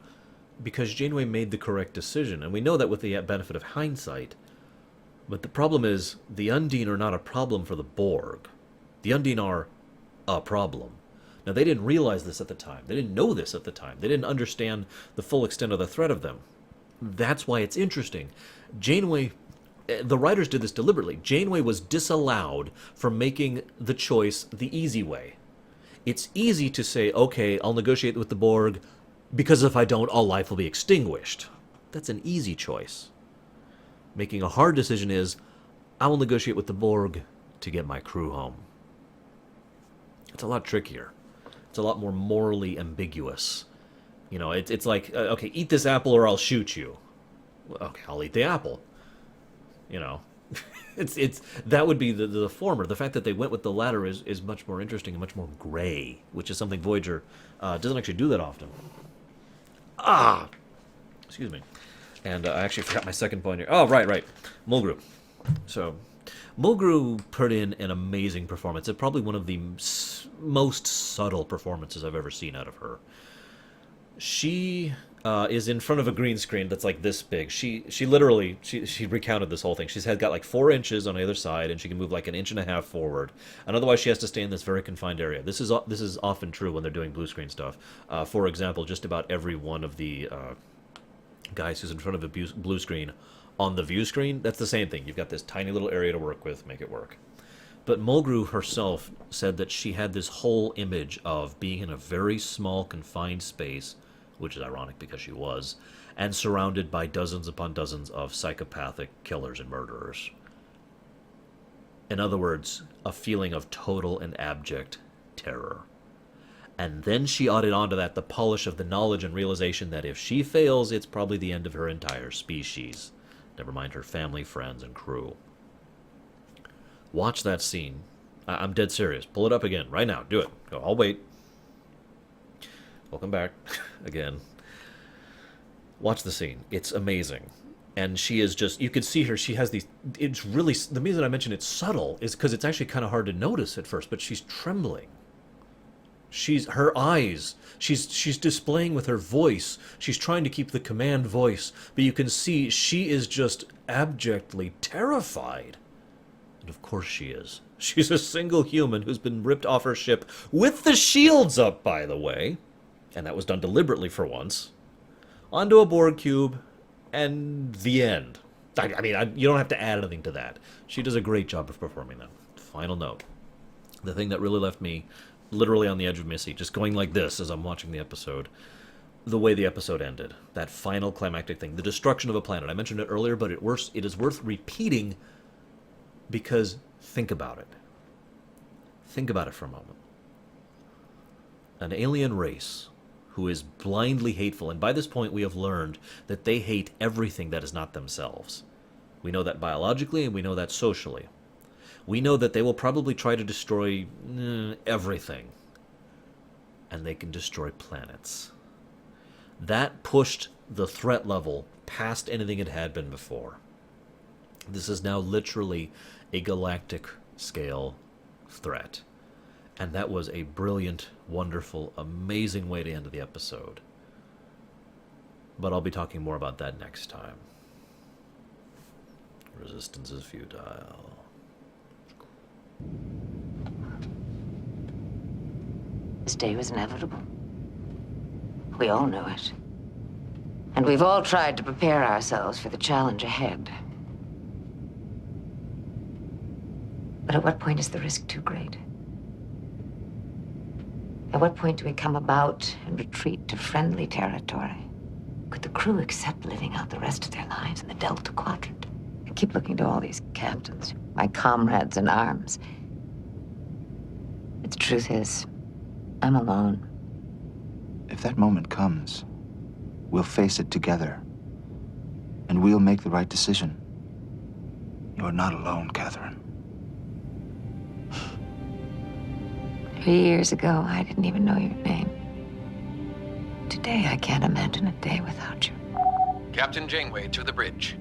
because Janeway made the correct decision, and we know that with the benefit of hindsight. But the problem is, the Undine are not a problem for the Borg. The Undine are a problem. Now, they didn't realize this at the time. They didn't know this at the time. They didn't understand the full extent of the threat of them. That's why it's interesting. Janeway, the writers did this deliberately. Janeway was disallowed from making the choice the easy way. It's easy to say, okay, I'll negotiate with the Borg, because if I don't, all life will be extinguished. That's an easy choice. Making a hard decision is, I will negotiate with the Borg to get my crew home. It's a lot trickier. It's a lot more morally ambiguous. You know, it's like, okay, eat this apple or I'll shoot you. Okay, I'll eat the apple. You know, it's that would be the former. The fact that they went with the latter is much more interesting and much more gray, which is something Voyager doesn't actually do that often. Excuse me. And I actually forgot my second point here. Oh, right. Mulgrew. So, Mulgrew put in an amazing performance. It's probably one of the most subtle performances I've ever seen out of her. She is in front of a green screen that's like this big. She literally recounted this whole thing. She's got like 4 inches on either side, and she can move like 1.5 inches forward. And otherwise, she has to stay in this very confined area. This is often true when they're doing blue screen stuff. For example, just about every one of the guys who's in front of a blue screen on the view screen, that's the same thing. You've got this tiny little area to work with, make it work. But Mulgrew herself said that she had this whole image of being in a very small, confined space, which is ironic because she was, and surrounded by dozens upon dozens of psychopathic killers and murderers. In other words, a feeling of total and abject terror. And then she added onto that the polish of the knowledge and realization that if she fails, it's probably the end of her entire species. Never mind her family, friends, and crew. Watch that scene. I'm dead serious. Pull it up again, right now. Do it. Go. I'll wait. Welcome back. Again. Watch the scene. It's amazing. And she is just, you could see her, she has these, it's really, the reason I mention it's subtle is because it's actually kind of hard to notice at first, but she's trembling. Her eyes, she's displaying with her voice. She's trying to keep the command voice, but you can see she is just abjectly terrified. And of course she is. She's a single human who's been ripped off her ship with the shields up, by the way. And that was done deliberately for once. Onto a Borg cube, and the end. I mean, you don't have to add anything to that. She does a great job of performing that. Final note. The thing that really left me literally on the edge of my seat, just going like this as I'm watching the episode, the way the episode ended. That final climactic thing. The destruction of a planet. I mentioned it earlier, but it is worth repeating because think about it. Think about it for a moment. An alien race who is blindly hateful, and by this point we have learned that they hate everything that is not themselves. We know that biologically, and we know that socially. We know that they will probably try to destroy everything. And they can destroy planets. That pushed the threat level past anything it had been before. This is now literally a galactic scale threat. And that was a brilliant, wonderful, amazing way to end the episode. But I'll be talking more about that next time. Resistance is futile. This day was inevitable. We all knew it. And we've all tried to prepare ourselves for the challenge ahead. But at what point is the risk too great? At what point do we come about and retreat to friendly territory? Could the crew accept living out the rest of their lives in the Delta Quadrant? I keep looking to all these captains, my comrades in arms. But the truth is, I'm alone. If that moment comes, we'll face it together. And we'll make the right decision. You're not alone, Catherine. 3 years ago, I didn't even know your name. Today, I can't imagine a day without you. Captain Janeway to the bridge.